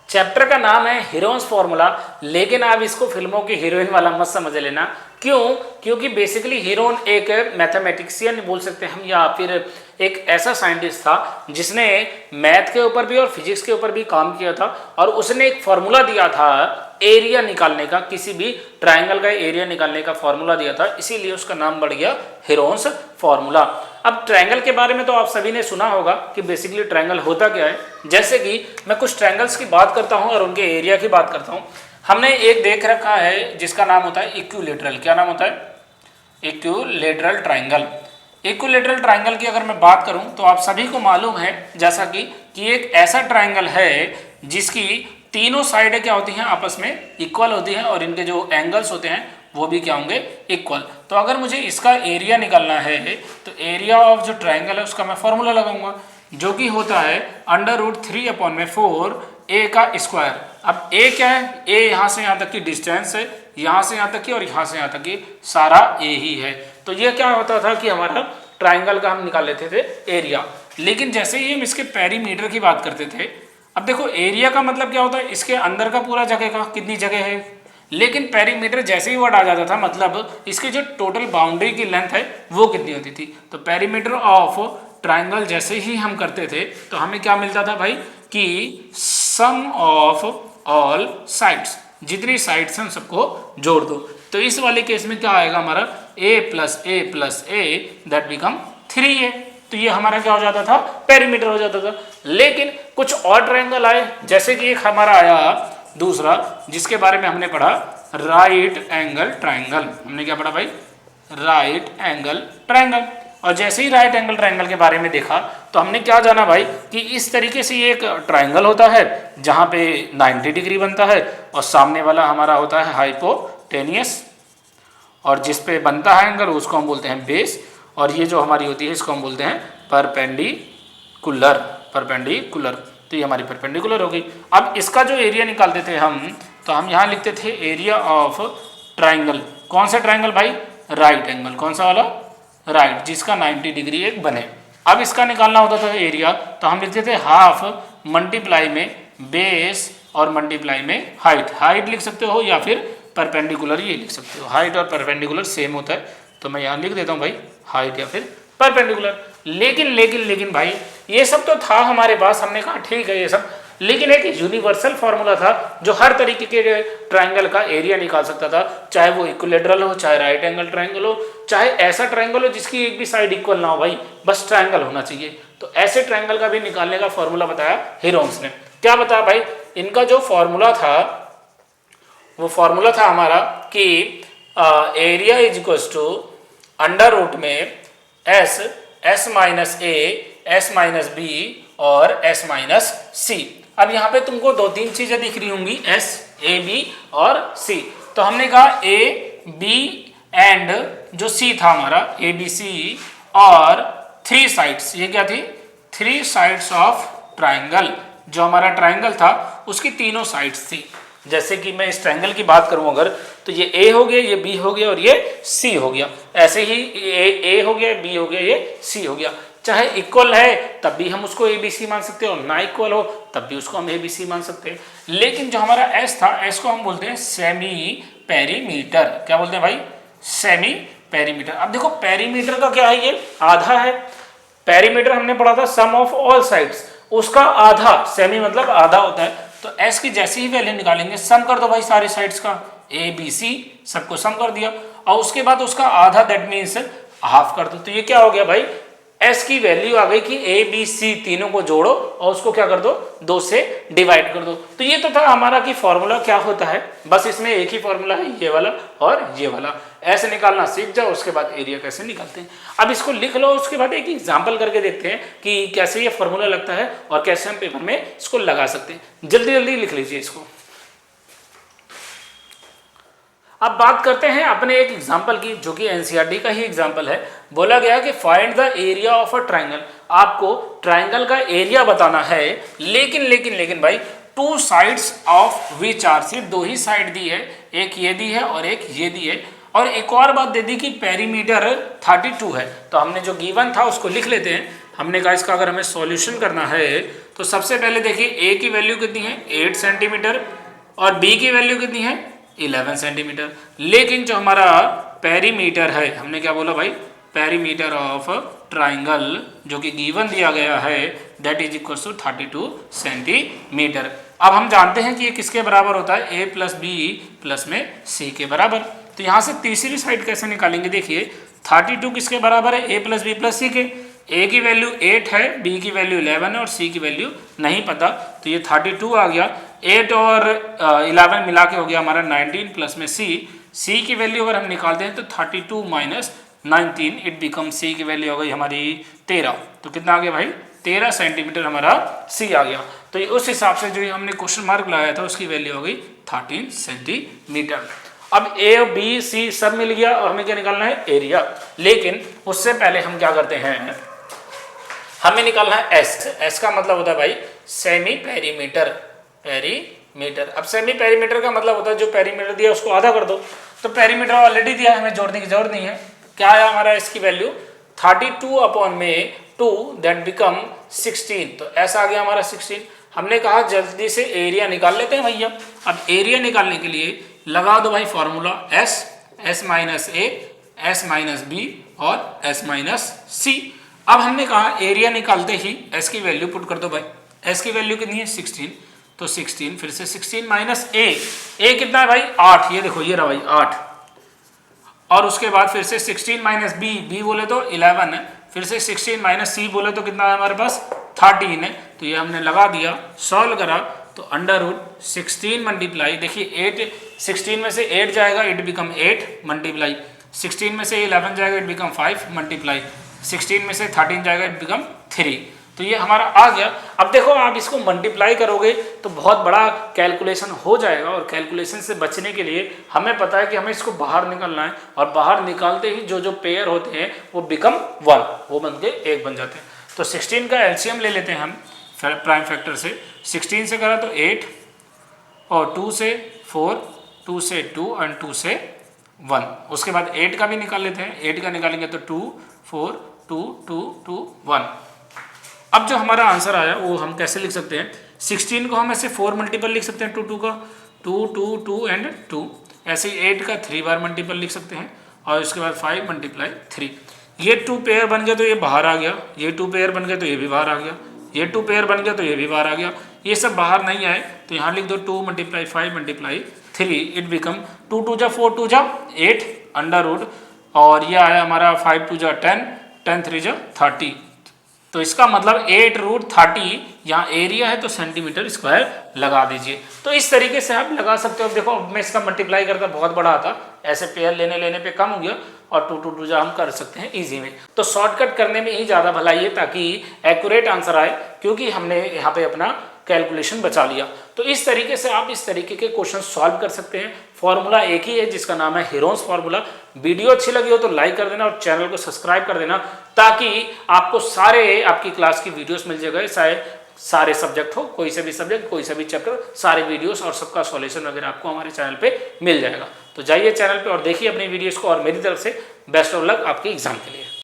Chapter का नाम है हीरोइंस फॉर्मूला, लेकिन आप इसको फिल्मों की हीरोइन वाला मत समझ लेना। क्यों? क्योंकि बेसिकली हीरोइन एक मैथमेटिशियन बोल सकते हैं हम, या फिर एक ऐसा साइंटिस्ट था जिसने मैथ के ऊपर भी और फिजिक्स के ऊपर भी काम किया था, और उसने एक फॉर्मूला दिया था एरिया निकालने का, किसी भी ट्राइंगल का एरिया निकालने का फॉर्मूला दिया था, इसीलिए उसका नाम बढ़ गया हीरोइंस फॉर्मूला। अब ट्रायंगल के बारे में तो आप सभी ने सुना होगा कि बेसिकली ट्रायंगल होता क्या है। जैसे कि मैं कुछ ट्रायंगल्स की बात करता हूं और उनके एरिया की बात करता हूं। हमने एक देख रखा है जिसका नाम होता है इक्विलेटरल। क्या नाम होता है? Equilateral triangle. इक्विलेटरल ट्रायंगल की अगर मैं बात करूं तो आप सभी को मालूम है जैसा कि एक ऐसा ट्रायंगल है जिसकी तीनों साइडें क्या होती हैं, आपस में इक्वल होती हैं, और इनके जो एंगल्स होते हैं वो भी क्या होंगे, इक्वल। तो अगर मुझे इसका एरिया निकालना है तो एरिया ऑफ जो ट्रायंगल है उसका मैं फॉर्मूला लगाऊंगा, जो कि होता है √3/4 a का स्क्वायर। अब a क्या है? a यहाँ से यहाँ तक की डिस्टेंस है, यहाँ से यहाँ तक की और यहाँ से यहाँ तक की सारा a ही है। तो ये क्या होता था कि हमारा ट्राइंगल का हम निकाल लेते थे एरिया। लेकिन जैसे ही हम इसके पेरीमीटर की बात करते थे, अब देखो एरिया का मतलब क्या होता है, इसके अंदर का पूरा जगह का कितनी जगह है। लेकिन पेरीमीटर जैसे ही वर्ड आ जाता था मतलब इसकी जो टोटल बाउंड्री की लेंथ है वो कितनी होती थी। तो पेरीमीटर ऑफ ट्राइंगल जैसे ही हम करते थे तो हमें क्या मिलता था भाई कि सम ऑफ ऑल साइड्स, जितनी साइड्स हैं उन सबको जोड़ दो। तो इस वाले केस में क्या आएगा हमारा a+a+a दैट बिकम 3a। तो ये हमारा क्या हो जाता था, पेरीमीटर हो जाता था। लेकिन कुछ और ट्रायंगल आए, जैसे कि एक हमारा आया दूसरा जिसके बारे में हमने पढ़ा राइट एंगल ट्रायंगल। हमने क्या पढ़ा भाई? Right angle triangle. और जैसे ही राइट एंगल ट्रायंगल के बारे में देखा तो हमने क्या जाना भाई कि इस तरीके से एक ट्रायंगल होता है जहां पे 90 डिग्री बनता है, और सामने वाला हमारा होता है हाइपोटेनियस, और जिस पे बनता है एंगल उसको हम बोलते हैं बेस, और ये जो हमारी होती है इसको हम बोलते हैं परपेंडिकुलर। परपेंडिकुलर, तो ये हमारी परपेंडिकुलर हो गई। अब इसका जो एरिया निकालते थे हम, तो हम यहाँ लिखते थे एरिया ऑफ ट्राइंगल। कौन सा ट्राइंगल भाई? Right angle. कौन सा वाला? राइट, जिसका 90 डिग्री एक बने। अब इसका निकालना होता था एरिया, तो हम लिखते थे हाफ मल्टीप्लाई में बेस और मल्टीप्लाई में हाइट। हाइट लिख सकते हो या फिर परपेंडिकुलर ये लिख सकते हो। हाइट और परपेंडिकुलर सेम होता है, तो मैं यहाँ लिख देता हूँ भाई हाइट या फिर परपेंडिकुलर। लेकिन भाई ये सब तो था हमारे पास, हमने कहा ठीक है ये सब, लेकिन एक यूनिवर्सल फॉर्मूला था जो हर तरीके के ट्रायंगल का एरिया निकाल सकता था, चाहे वो इक्विलेटरल हो, चाहे राइट एंगल ट्रायंगल हो, चाहे ऐसा ट्रायंगल हो जिसकी एक भी साइड इक्वल ना हो भाई, बस ट्रायंगल होना चाहिए। तो ऐसे ट्रायंगल का भी निकालने का फॉर्मूला बताया हीरोइंस ने। क्या बताया भाई? इनका जो फॉर्मूला था वो फॉर्मूला था हमारा कि area is equal to under root में s minus a, s minus b और s माइनस c। अब यहाँ पे तुमको दो तीन चीजें दिख रही होंगी, s, a, b और c। तो हमने कहा a, b एंड जो c था हमारा a, b, c और 3 साइड्स, ये क्या थी? 3 साइड्स ऑफ ट्राइंगल। जो हमारा ट्राइंगल था उसकी तीनों साइड्स थी। जैसे कि मैं इस ट्रायंगल की बात करूं अगर, तो ये A हो गया, ये B हो गया और ये C हो गया। ऐसे ही A हो गया, B हो गया, ये C हो गया। चाहे इक्वल है तब भी हम उसको ABC मान सकते हैं, और ना इक्वल हो तब भी उसको हम ABC मान सकते हैं। लेकिन जो हमारा S था, S को हम बोलते हैं सेमी पेरीमीटर। क्या बोलते हैं भाई? Semi perimeter. अब देखो पेरीमीटर का क्या है, ये आधा है। पेरीमीटर हमने पढ़ा था सम ऑफ ऑल साइड्स, उसका आधा, सेमी मतलब आधा होता है। तो s की जैसी ही वैल्यू निकालेंगे, सम कर दो भाई सारे साइड्स का, a b c सबको सम कर दिया, और उसके बाद उसका आधा दैट मीन्स हाफ कर दो। तो ये क्या हो गया भाई? s की वैल्यू आ गई कि a b c तीनों को जोड़ो और उसको क्या कर दो, 2 से डिवाइड कर दो। तो ये तो था हमारा कि फॉर्मूला क्या होता है, बस इसमें एक ही फॉर्मूला है, ये वाला और ये वाला। ऐसे निकालना सीख जाओ, उसके बाद एरिया कैसे निकालते हैं। अब इसको लिख लो, उसके बाद एक एग्जाम्पल करके देखते हैं कि कैसे ये फॉर्मूला लगता है और कैसे हम पेपर में इसको लगा सकते हैं। जल्दी जल्दी लिख लीजिए इसको। अब बात करते हैं अपने एक एग्जाम्पल की, जो कि एनसीईआरटी का ही एग्जाम्पल है। बोला गया कि find the area of a triangle. आपको ट्राइंगल का एरिया बताना है, लेकिन भाई 2 साइड्स ऑफ विच आर, सिर्फ 2 ही साइड दी है, एक ये दी है और एक ये दी है। और एक और बात दे दी कि पेरीमीटर 32 है। तो हमने जो गिवन था उसको लिख लेते हैं। हमने कहा इसका अगर हमें सॉल्यूशन करना है तो सबसे पहले देखिए ए की वैल्यू कितनी है 8 सेंटीमीटर और बी की वैल्यू कितनी है 11 सेंटीमीटर। लेकिन जो हमारा पेरीमीटर है, हमने क्या बोला भाई, पेरीमीटर ऑफ ट्राइंगल जो कि गिवन दिया गया है that is equal to 32 centimetre. अब हम जानते हैं कि ये किसके बराबर होता है, ए प्लस बी प्लस में सी के बराबर। तो यहाँ से तीसरी साइड कैसे निकालेंगे, देखिए 32 किसके बराबर है, ए प्लस बी प्लस सी के। ए की वैल्यू 8 है, बी की वैल्यू 11 है और सी की वैल्यू नहीं पता, तो ये 32 आ गया। 8 और 11 मिला के हो गया हमारा 19 प्लस में सी की वैल्यू अगर हम निकालते हैं तो 32 माइनस 19 इट बिकम सी की वैल्यू हो गई हमारी 13। तो कितना आ गया भाई 13 सेंटीमीटर हमारा सी आ गया। तो उस हिसाब से जो हमने क्वेश्चन मार्क लगाया था उसकी वैल्यू हो गई 13 सेंटीमीटर। अब ए और बी सी सब मिल गया और हमें क्या निकालना है, एरिया। लेकिन उससे पहले हम क्या करते हैं, हमें निकालना है एस का मतलब होता है भाई सेमी पेरीमीटर। अब सेमी पेरीमीटर का मतलब होता है जो पेरीमीटर दिया उसको आधा कर दो। तो पेरीमीटर ऑलरेडी दिया है, हमें जोड़ने की जरूरत नहीं है। क्या आया हमारा इसकी वैल्यू 32 अपॉन में 2 दैट बिकम 16। तो ऐसा आ गया हमारा 16। हमने कहा जल्दी से एरिया निकाल लेते हैं भैया। अब एरिया निकालने के लिए लगा दो भाई फॉर्मूला एस माइनस ए, एस माइनस बी और एस माइनस सी। अब हमने कहा एरिया निकालते ही एस की वैल्यू पुट कर दो भाई। एस की वैल्यू कितनी है 16, तो 16 फिर से 16 माइनस ए कितना है भाई 8, ये देखो ये रहा भाई 8। और उसके बाद फिर से 16 माइनस बी बोले तो 11 है, फिर से 16 माइनस सी बोले तो कितना है हमारे पास 13 है। तो ये हमने लगा दिया, सॉल्व करा तो अंडर रूट 16 मल्टीप्लाई, देखिए 8 16 में से 8 जाएगा इट बिकम 8 मल्टीप्लाई 16 में से 11 जाएगा इट बिकम 5 मल्टीप्लाई 16 में से 13 जाएगा इट बिकम 3। तो ये हमारा आ गया। अब देखो आप इसको मल्टीप्लाई करोगे तो बहुत बड़ा कैलकुलेशन हो जाएगा और कैलकुलेशन से बचने के लिए हमें पता है कि हमें इसको बाहर निकालना है और बाहर निकालते ही जो पेयर होते हैं वो बिकम 1, वो बन के 1 बन जाते हैं। तो 16 का एलसीएम ले लेते हैं हम प्राइम फैक्टर से। 16 से करा तो 8 और 2 से 4, 2 से 2 एंड 2 से 1। उसके बाद 8 का भी निकाल लेते हैं। 8 का निकालेंगे तो 2 4 2 2 2 1। अब जो हमारा आंसर आया वो हम कैसे लिख सकते हैं, 16 को हम ऐसे 4 मल्टीपल लिख सकते हैं 2 2 का 2 2 2 एंड 2। ऐसे ही 8 का 3 बार मल्टीपल लिख सकते हैं और उसके बाद 5 मल्टीप्लाई 3। ये 2 पेयर बन गया तो ये बाहर आ गया, ये 2 पेयर बन गया तो ये भी बाहर आ गया, ये 2 पेयर बन गया तो ये भी बाहर आ गया। ये सब बाहर नहीं आए तो यहाँ लिख दो 2 मल्टीप्लाई 5 मल्टीप्लाई 3 इट बिकम 2 2 जा 4 2 जा 8 अंडर रूट और ये आया हमारा 5 2 जा 10 10 3 जा 30। तो इसका मतलब 8 रूट 30 यहाँ एरिया है तो सेंटीमीटर स्क्वायर लगा दीजिए। तो इस तरीके से आप लगा सकते हो। देखो अब मैं इसका मल्टीप्लाई करता बहुत बड़ा आता, ऐसे पेयर लेने पे कम हो गया और 2 2 2 जा हम कर सकते हैं इजी में। तो शॉर्टकट करने में ही ज़्यादा भलाई है ताकि एक्यूरेट आंसर आए, क्योंकि हमने यहाँ पे अपना कैलकुलेशन बचा लिया। तो इस तरीके से आप इस तरीके के क्वेश्चन सॉल्व कर सकते हैं। फॉर्मूला एक ही है जिसका नाम है हीरोन्स फार्मूला। वीडियो अच्छी लगी हो तो लाइक कर देना और चैनल को सब्सक्राइब कर देना ताकि आपको सारे आपकी क्लास की वीडियोस मिल जाएगा। सारे सब्जेक्ट हो, कोई से भी सब्जेक्ट कोई से भी चैप्टर, सारे वीडियोस और सबका सॉल्यूशन वगैरह आपको हमारे चैनल पे मिल जाएगा। तो जाइए चैनल पे और देखिए अपनी वीडियोस को और मेरी तरफ से बेस्ट ऑफ लक आपके एग्जाम के लिए।